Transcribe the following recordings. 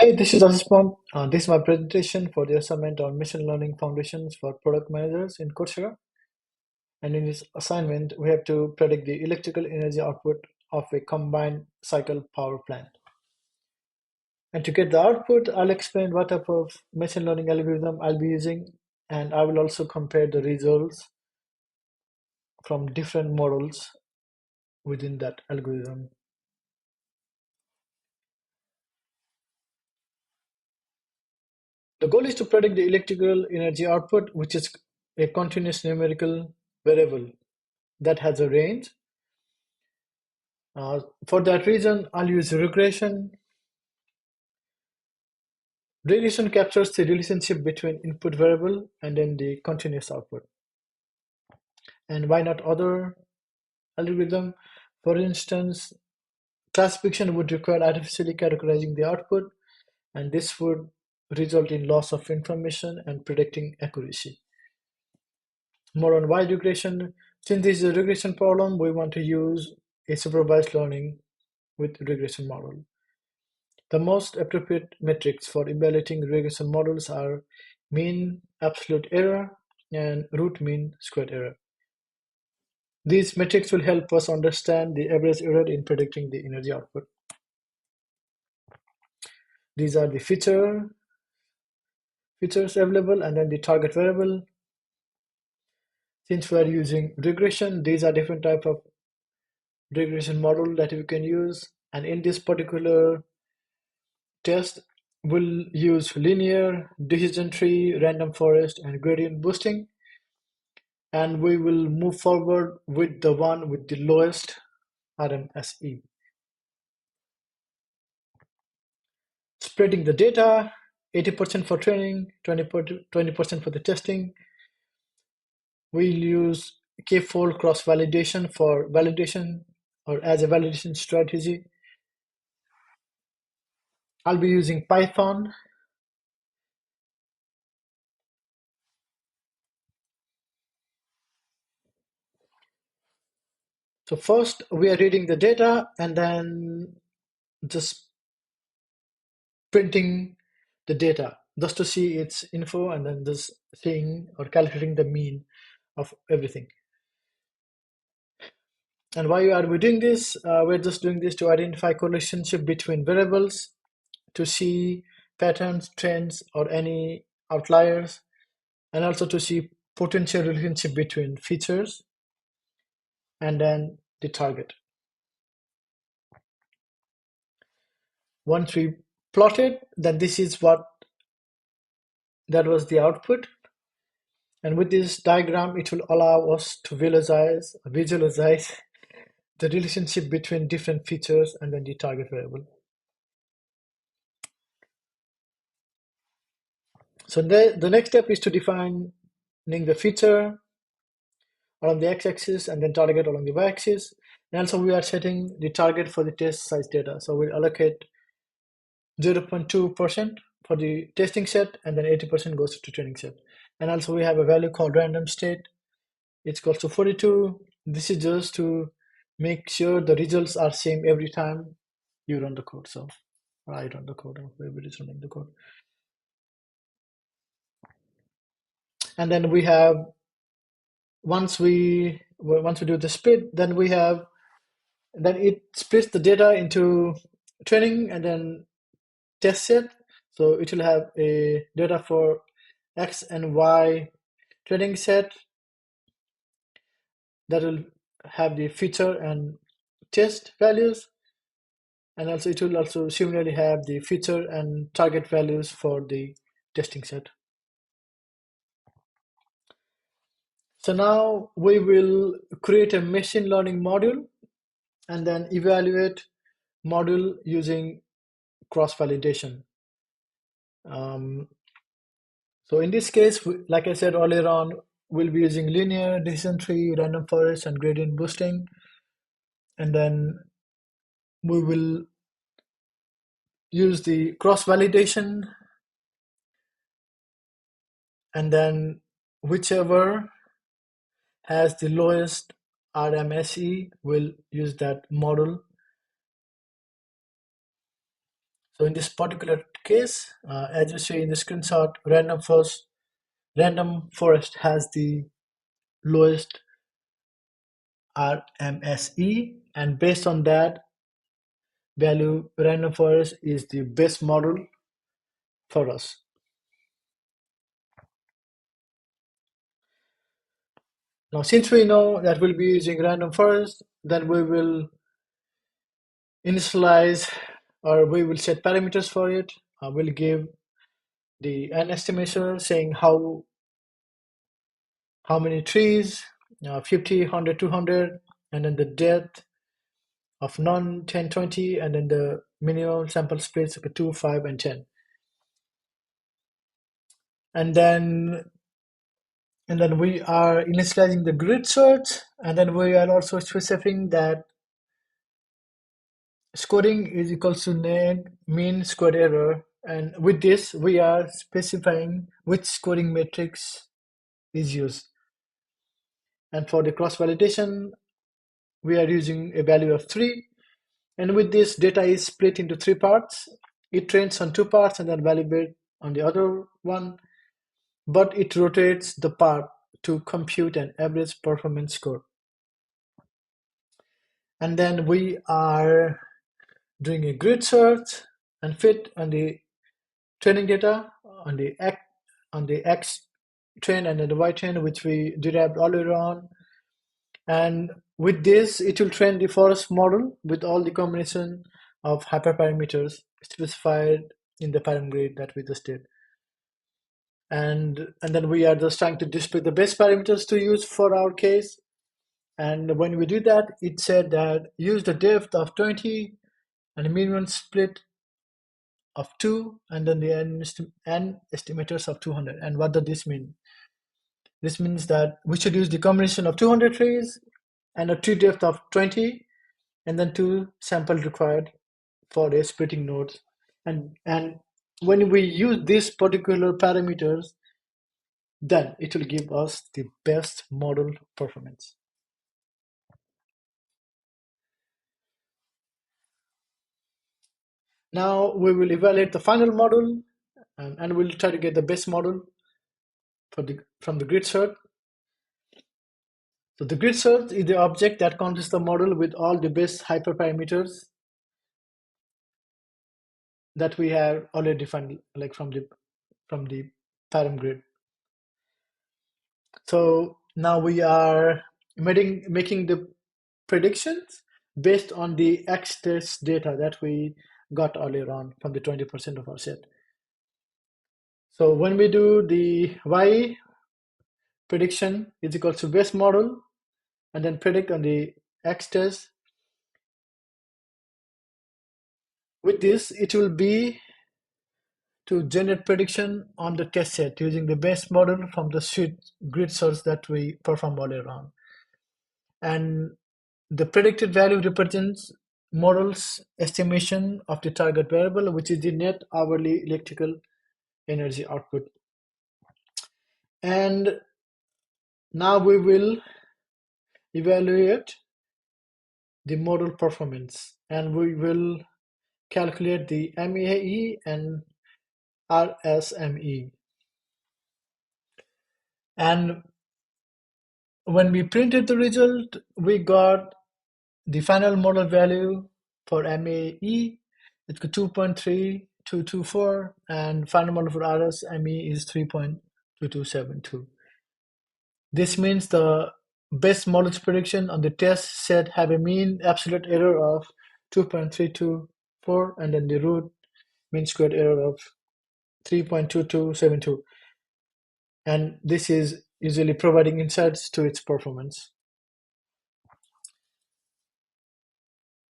Hi, this is Asisman. This is my presentation for the assignment on machine learning foundations for product managers in Coursera. And in this assignment, we have to predict the electrical energy output of a combined cycle power plant. And to get the output, I'll explain what type of machine learning algorithm I'll be using, and I will also compare the results from different models within that algorithm. The goal is to predict the electrical energy output, which is a continuous numerical variable that has a range. For that reason, I'll use regression. Regression captures the relationship between input variable and then the continuous output. And why not other algorithm? For instance, classification would require artificially categorizing the output, and this would result in loss of information and predicting accuracy. More on why regression. Since this is a regression problem, we want to use a supervised learning with regression model. The most appropriate metrics for evaluating regression models are mean absolute error and root mean squared error. These metrics will help us understand the average error in predicting the energy output. These are the features available and then the target variable. Since we are using regression, these are different type of regression model that we can use. And in this particular test, we'll use linear, decision tree, random forest, and gradient boosting. And we will move forward with the one with the lowest RMSE. Spreading the data, 80% for training, 20% for the testing. We'll use k-fold cross-validation for validation or as a validation strategy. I'll be using Python. So first we are reading the data and then just printing the data just to see its info and then just seeing or calculating the mean of everything. And why are we doing this? We're just doing this to identify relationship between variables, to see patterns, trends, or any outliers, and also to see potential relationship between features and then the target. Once we plotted, then this is what that was the output. And with this diagram, it will allow us to visualize the relationship between different features and then the target variable. So the next step is to defining the feature along the x-axis and then target along the y-axis. And also we are setting the target for the test size data. So we allocate 0.2% for the testing set and then 80% goes to training set. And also we have a value called random state. It's equals to 42. This is just to make sure the results are same every time you run the code. So I run the code, everybody's running the code. And then we have once we do the split, then it splits the data into training and then test set. So it will have a data for X and Y training set that will have the feature and test values, and also it will also similarly have the feature and target values for the testing set. So now we will create a machine learning module and then evaluate module using cross-validation. So in this case, like I said earlier on, we'll be using linear, decision tree, random forest, and gradient boosting. And then we will use the cross-validation, and then whichever has the lowest RMSE will use that model. So in this particular case, as you see in the screenshot, random forest has the lowest RMSE, and based on that value, random forest is the best model for us. Now, since we know that we'll be using random forest, then we will initialize, or we will set parameters for it. We'll give the an estimator saying how many trees, 50, 100, 200, and then the depth of none, 10, 20, and then the minimum sample splits of 2, 5, and 10. And then we are initializing the grid search, and then we are also specifying that scoring is equals to mean squared error. And with this, we are specifying which scoring matrix is used. And for the cross validation, we are using a value of 3. And with this, data is split into 3 parts. It trains on 2 parts and then validates on the other one, but it rotates the part to compute an average performance score. And then we are doing a grid search and fit on the training data on the X train and then the Y train, which we derived earlier on. And with this, it will train the forest model with all the combination of hyperparameters specified in the param grid that we just did. And then we are just trying to display the best parameters to use for our case. And when we did that, it said that use the depth of 20 and a minimum split of 2 and then the n estimators of 200. And what does this mean? This means that we should use the combination of 200 trees and a tree depth of 20 and then 2 samples required for a splitting nodes. And when we use these particular parameters, then it will give us the best model performance. Now we will evaluate the final model and we'll try to get the best model from the grid search. So the grid search is the object that contains the model with all the best hyperparameters that we have already defined, like from the param grid. So now we are making the predictions based on the X test data that we got earlier on from the 20% of our set. So when we do the Y prediction is equal to base model and then predict on the X test. With this, it will be to generate prediction on the test set using the base model from the sheet grid source that we performed earlier on. And the predicted value represents model's estimation of the target variable, which is the net hourly electrical energy output. And now we will evaluate the model performance and we will calculate the MEAE and RSME. And when we printed the result, we got the final model value for MEAE, it's 2.3224, and final model for RSME is 3.2272. This means the best model's prediction on the test set have a mean absolute error of 2.324 and then the root mean squared error of 3.2272. And this is usually providing insights to its performance.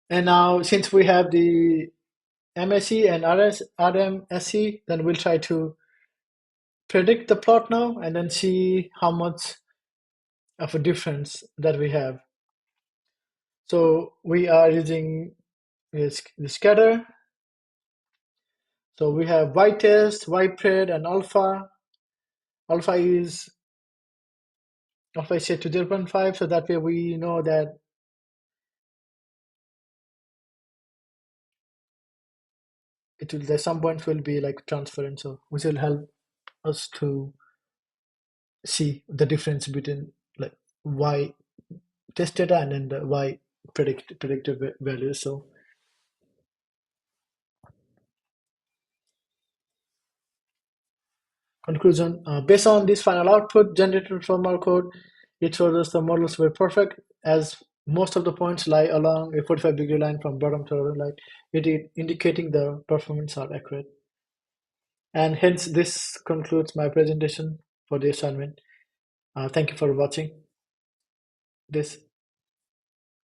And now, since we have the MSE and RMSE, then we'll try to predict the plot now and then see how much of a difference that we have. So we are using the scatter. So we have Y test, Y pred, and alpha. Alpha is set to 0.5, so that way we know that it will, there's some points will be like transparent, so which will help us to see the difference between like y test data and then the y predictive values. So conclusion, based on this final output generated from our code, it shows us the models were perfect as most of the points lie along a 45-degree line from bottom to top line, indicating the performance are accurate. And hence, this concludes my presentation for the assignment. Thank you for watching this.